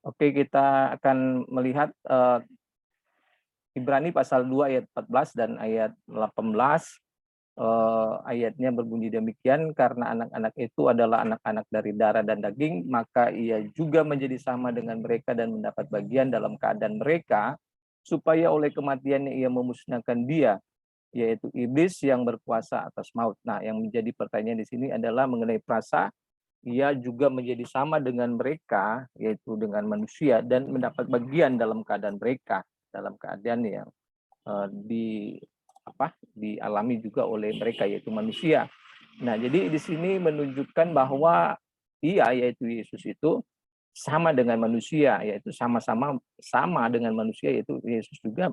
Oke, kita akan melihat Ibrani pasal 2 ayat 14 dan ayat 18. Ayatnya berbunyi demikian, karena anak-anak itu adalah anak-anak dari darah dan daging, maka ia juga menjadi sama dengan mereka dan mendapat bagian dalam keadaan mereka, supaya oleh kematiannya ia memusnahkan dia, yaitu iblis yang berkuasa atas maut. Nah, yang menjadi pertanyaan di sini adalah mengenai perasa, ia juga menjadi sama dengan mereka, yaitu dengan manusia, dan mendapat bagian dalam keadaan mereka, dalam keadaan yang dialami juga oleh mereka, yaitu manusia. Nah, jadi di sini menunjukkan bahwa ia, yaitu Yesus itu sama dengan manusia, yaitu sama-sama sama dengan manusia, yaitu Yesus juga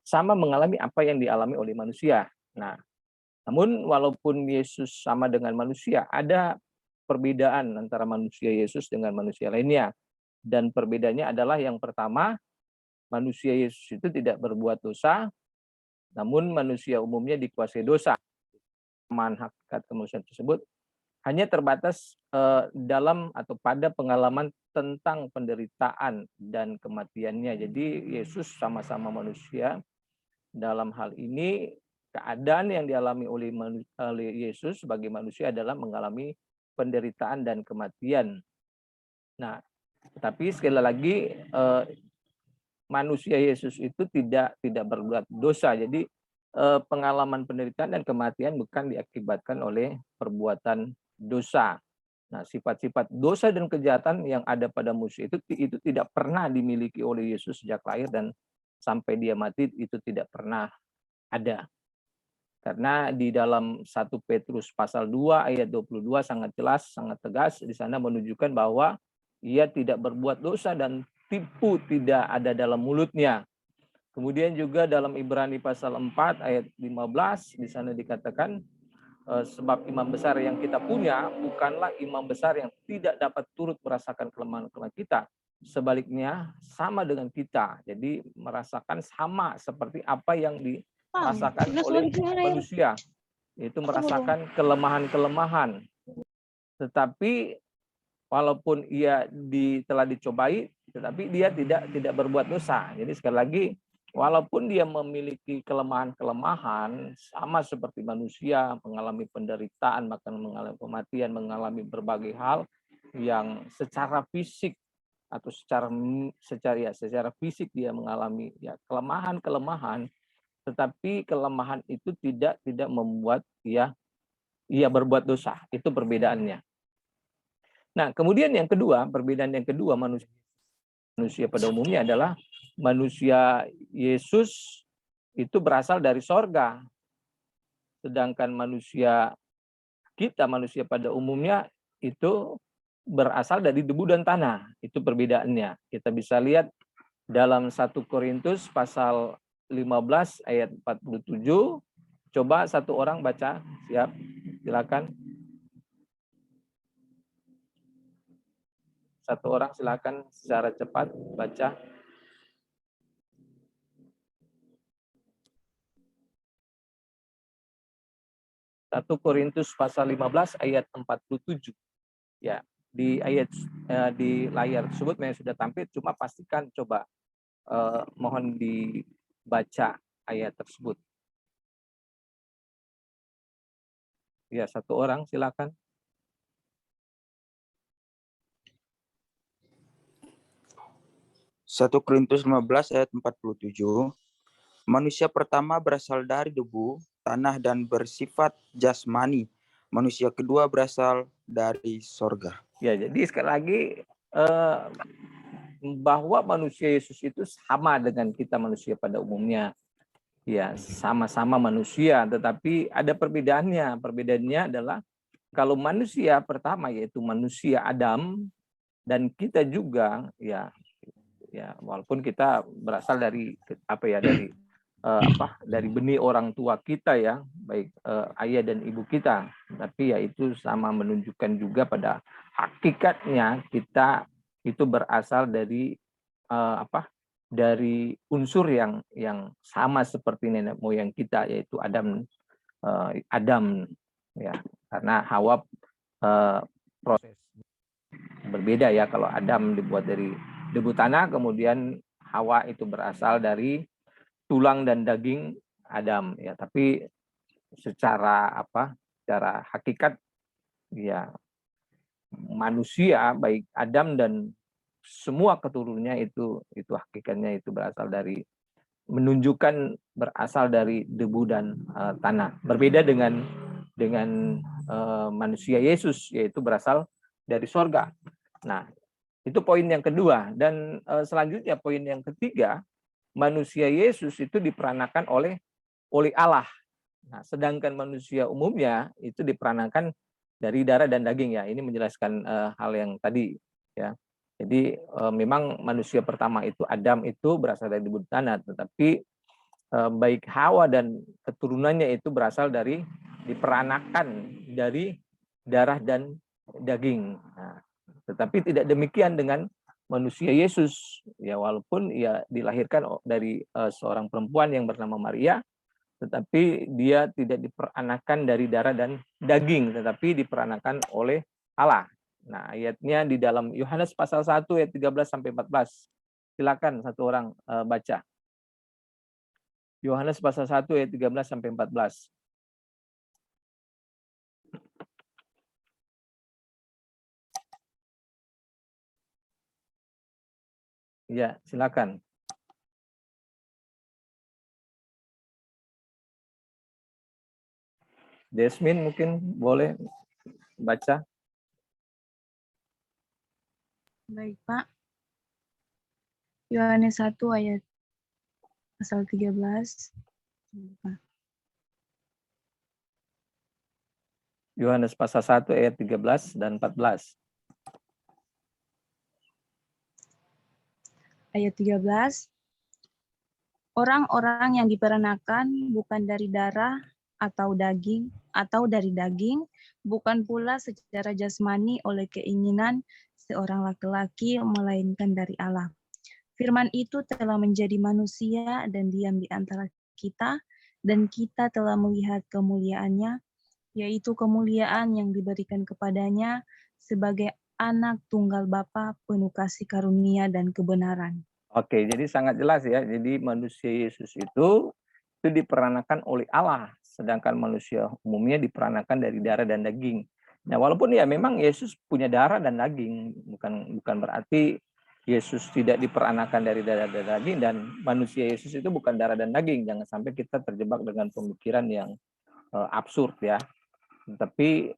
sama mengalami apa yang dialami oleh manusia. Nah, namun walaupun Yesus sama dengan manusia, ada perbedaan antara manusia Yesus dengan manusia lainnya. Dan perbedaannya adalah yang pertama, manusia Yesus itu tidak berbuat dosa, namun manusia umumnya dikuasai dosa. Hakikat kemanusiaan tersebut hanya terbatas dalam atau pada pengalaman tentang penderitaan dan kematiannya. Jadi Yesus sama-sama manusia. Dalam hal ini, keadaan yang dialami oleh Yesus sebagai manusia adalah mengalami penderitaan dan kematian. Nah, tapi sekali lagi manusia Yesus itu tidak berbuat dosa. Jadi pengalaman penderitaan dan kematian bukan diakibatkan oleh perbuatan dosa. Nah, sifat-sifat dosa dan kejahatan yang ada pada manusia itu tidak pernah dimiliki oleh Yesus sejak lahir dan sampai dia mati, itu tidak pernah ada. Karena di dalam 1 Petrus pasal 2 ayat 22 sangat jelas, sangat tegas di sana menunjukkan bahwa ia tidak berbuat dosa dan tipu tidak ada dalam mulutnya. Kemudian juga dalam Ibrani pasal 4 ayat 15 di sana dikatakan sebab imam besar yang kita punya bukanlah imam besar yang tidak dapat turut merasakan kelemahan-kelemahan kita. Sebaliknya sama dengan kita. Jadi merasakan sama seperti apa yang dirasakan oleh manusia. Itu merasakan kelemahan-kelemahan. Tetapi walaupun ia telah dicobai, tetapi dia tidak berbuat dosa. Jadi sekali lagi, walaupun dia memiliki kelemahan-kelemahan, sama seperti manusia, mengalami penderitaan, bahkan mengalami kematian, mengalami berbagai hal yang secara fisik atau secara fisik dia mengalami kelemahan-kelemahan, tetapi kelemahan itu tidak membuat ia berbuat dosa. Itu perbedaannya. Nah, kemudian yang kedua, perbedaan yang kedua manusia pada umumnya adalah manusia Yesus itu berasal dari sorga. Sedangkan manusia pada umumnya itu berasal dari debu dan tanah. Itu perbedaannya. Kita bisa lihat dalam 1 Korintus pasal 15 ayat 47. Coba satu orang baca. Siap, silakan. Satu orang silakan secara cepat baca. Satu Korintus pasal 15 ayat 47. Ya, di layar tersebut memang sudah tampil, cuma pastikan coba mohon dibaca ayat tersebut. Ya, satu orang silakan. Satu Korintus 15 ayat 47. Manusia pertama berasal dari debu, tanah dan bersifat jasmani. Manusia kedua berasal dari sorga. Ya, jadi sekali lagi bahwa manusia Yesus itu sama dengan kita manusia pada umumnya. Ya, sama-sama manusia, tetapi ada perbedaannya. Perbedaannya adalah kalau manusia pertama yaitu manusia Adam, dan kita juga ya walaupun kita berasal dari dari benih orang tua kita ya, baik ayah dan ibu kita, tapi ya itu sama menunjukkan juga pada hakikatnya kita itu berasal dari dari unsur yang sama seperti nenek moyang kita, yaitu Adam ya, karena Hawa proses beda ya, kalau Adam dibuat dari debu tanah, kemudian Hawa itu berasal dari tulang dan daging Adam ya. Tapi secara secara hakikat ya, manusia baik Adam dan semua keturunannya itu hakikatnya itu berasal dari, menunjukkan berasal dari debu dan tanah. Berbeda dengan manusia Yesus, yaitu berasal dari sorga. Nah, itu poin yang kedua. Dan selanjutnya poin yang ketiga, manusia Yesus itu diperanakan oleh Allah. Nah, sedangkan manusia umumnya itu diperanakan dari darah dan daging ya. Ini menjelaskan hal yang tadi ya. Jadi memang manusia pertama itu Adam itu berasal dari debu tanah, tetapi baik Hawa dan keturunannya itu berasal dari, diperanakan dari darah dan daging. Nah, tetapi tidak demikian dengan manusia Yesus ya, walaupun ia dilahirkan dari seorang perempuan yang bernama Maria, tetapi dia tidak diperanakan dari darah dan daging, tetapi diperanakan oleh Allah. Nah, ayatnya di dalam Yohanes pasal 1 ayat 13 sampai 14. Silakan satu orang baca. Yohanes pasal 1 ayat 13 sampai 14. Ya, silakan. Desmin mungkin boleh baca. Baik, Pak. Yohanes 1 ayat pasal 13. Yohanes pasal 1 ayat 13 dan 14. Ayat 13. Orang-orang yang diperanakan bukan dari darah atau dari daging, bukan pula secara jasmani oleh keinginan seorang laki-laki, melainkan dari Allah. Firman itu telah menjadi manusia dan diam di antara kita, dan kita telah melihat kemuliaannya, yaitu kemuliaan yang diberikan kepadanya sebagai anak tunggal Bapa, penuh kasih karunia dan kebenaran. Oke, jadi sangat jelas ya. Jadi manusia Yesus itu diperanakan oleh Allah, sedangkan manusia umumnya diperanakan dari darah dan daging. Nah, walaupun ya memang Yesus punya darah dan daging, bukan berarti Yesus tidak diperanakan dari darah dan daging, dan manusia Yesus itu bukan darah dan daging. Jangan sampai kita terjebak dengan pemikiran yang absurd ya. Tapi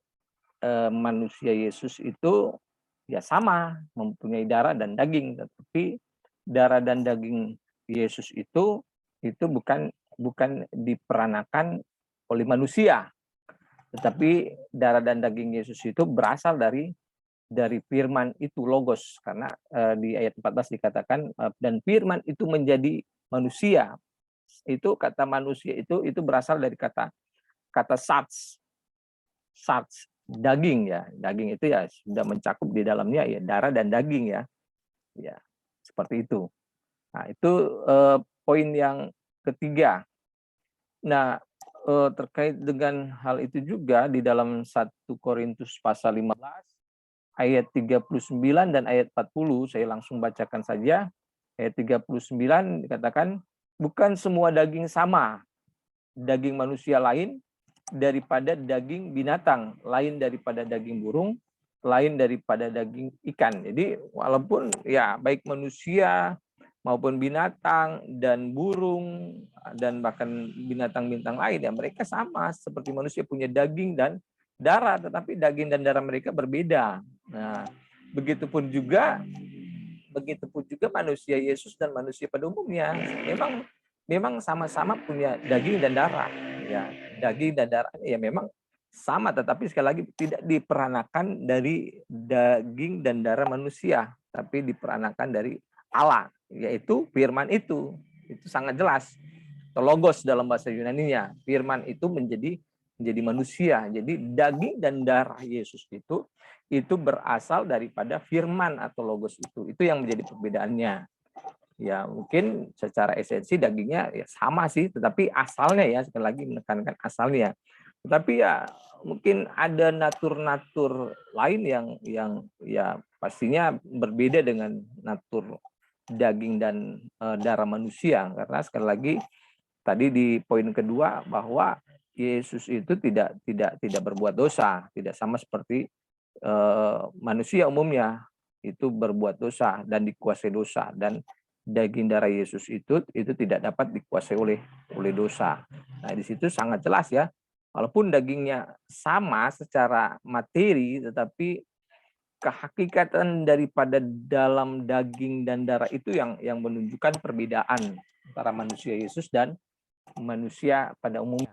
manusia Yesus itu ya sama, mempunyai darah dan daging, tetapi darah dan daging Yesus itu bukan diperanakan oleh manusia, tetapi darah dan daging Yesus itu berasal dari firman itu, logos, karena di ayat 14 dikatakan dan firman itu menjadi manusia. Itu kata manusia itu berasal dari kata sarx, daging ya. Daging itu ya sudah mencakup di dalamnya ya darah dan daging ya. Ya, seperti itu. Nah, itu poin yang ketiga. Nah, terkait dengan hal itu juga di dalam 1 Korintus pasal 15 ayat 39 dan ayat 40, saya langsung bacakan saja. Ayat 39 dikatakan, bukan semua daging sama. Daging manusia lain daripada daging binatang, lain daripada daging burung, lain daripada daging ikan. Jadi walaupun ya baik manusia maupun binatang dan burung dan bahkan binatang-binatang lain ya, mereka sama seperti manusia, punya daging dan darah, tetapi daging dan darah mereka berbeda. Nah, begitupun juga manusia Yesus dan manusia pada umumnya memang sama-sama punya daging dan darah ya. Daging dan darah ya memang sama, tetapi sekali lagi tidak diperanakan dari daging dan darah manusia, tapi diperanakan dari Allah, yaitu firman itu sangat jelas. Logos dalam bahasa Yunaninya, firman itu menjadi manusia. Jadi daging dan darah Yesus itu berasal daripada firman atau logos itu yang menjadi perbedaannya. Ya mungkin secara esensi dagingnya ya sama sih, tetapi asalnya ya, sekali lagi menekankan asalnya. Tapi ya mungkin ada natur-natur lain yang ya pastinya berbeda dengan natur daging dan darah manusia, karena sekali lagi tadi di poin kedua bahwa Yesus itu tidak berbuat dosa, tidak sama seperti manusia umumnya itu berbuat dosa dan dikuasai dosa, dan daging darah Yesus itu tidak dapat dikuasai oleh dosa. Nah, di situ sangat jelas ya. Walaupun dagingnya sama secara materi, tetapi kehakikatan daripada dalam daging dan darah itu yang menunjukkan perbedaan antara manusia Yesus dan manusia pada umumnya.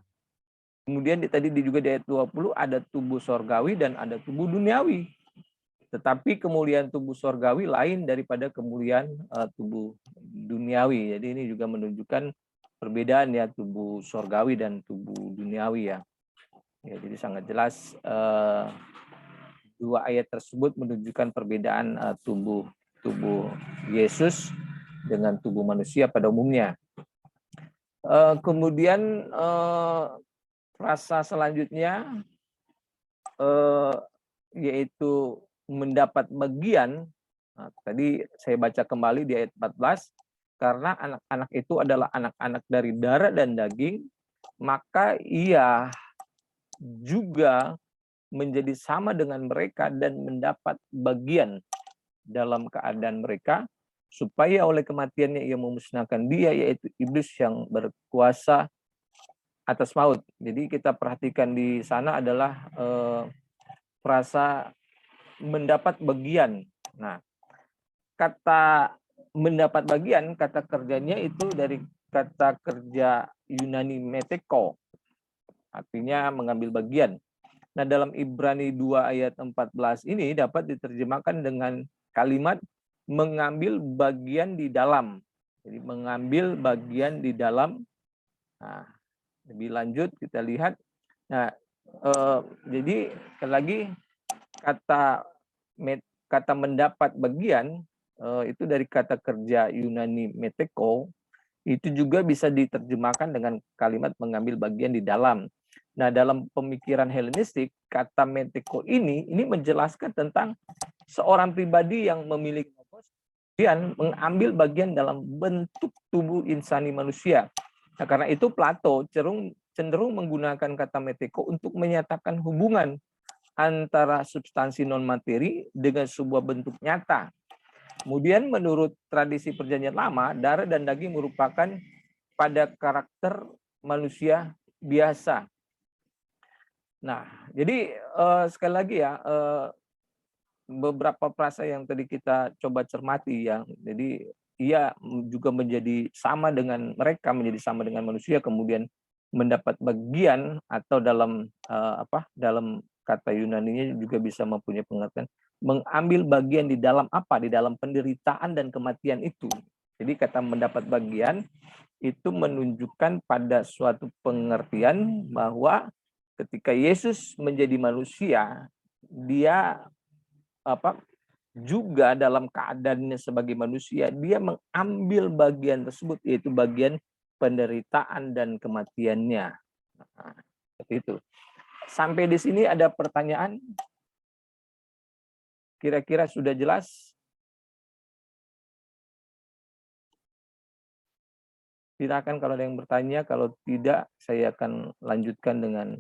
Kemudian tadi juga di ayat 20 ada tubuh sorgawi dan ada tubuh duniawi. Tetapi kemuliaan tubuh sorgawi lain daripada kemuliaan tubuh duniawi. Jadi ini juga menunjukkan perbedaan ya tubuh sorgawi dan tubuh duniawi ya. Ya, jadi sangat jelas dua ayat tersebut menunjukkan perbedaan tubuh Yesus dengan tubuh manusia pada umumnya. Kemudian frasa selanjutnya yaitu mendapat bagian. Nah, tadi saya baca kembali di ayat 14, karena anak-anak itu adalah anak-anak dari darah dan daging, maka ia juga menjadi sama dengan mereka dan mendapat bagian dalam keadaan mereka, supaya oleh kematiannya ia memusnahkan dia, yaitu iblis yang berkuasa atas maut. Jadi kita perhatikan di sana adalah frasa mendapat bagian. Nah, kata mendapat bagian, kata kerjanya itu dari kata kerja Yunani meteko, artinya mengambil bagian. Nah, dalam Ibrani 2 ayat 14 ini dapat diterjemahkan dengan kalimat mengambil bagian di dalam. Jadi mengambil bagian di dalam. Nah, lebih lanjut kita lihat. Nah, jadi sekali lagi kata mendapat bagian itu dari kata kerja Yunani meteko, itu juga bisa diterjemahkan dengan kalimat mengambil bagian di dalam. Nah, dalam pemikiran Helenistik, kata meteko ini menjelaskan tentang seorang pribadi yang memiliki kemudian mengambil bagian dalam bentuk tubuh insani manusia. Nah, karena itu Plato cenderung menggunakan kata meteko untuk menyatakan hubungan antara substansi non materi dengan sebuah bentuk nyata. Kemudian menurut tradisi Perjanjian Lama, darah dan daging merupakan pada karakter manusia biasa. Nah, jadi sekali lagi ya, beberapa frasa yang tadi kita coba cermati ya. Jadi ia juga menjadi sama dengan mereka, menjadi sama dengan manusia, kemudian mendapat bagian, atau dalam dalam kata Yunaninya juga bisa mempunyai pengertian mengambil bagian di dalam apa? Di dalam penderitaan dan kematian itu. Jadi kata mendapat bagian itu menunjukkan pada suatu pengertian bahwa ketika Yesus menjadi manusia, dia juga dalam keadaannya sebagai manusia, dia mengambil bagian tersebut, yaitu bagian penderitaan dan kematiannya. Nah, seperti itu. Sampai di sini ada pertanyaan? Kira-kira sudah jelas? Silakan kalau ada yang bertanya, kalau tidak saya akan lanjutkan dengan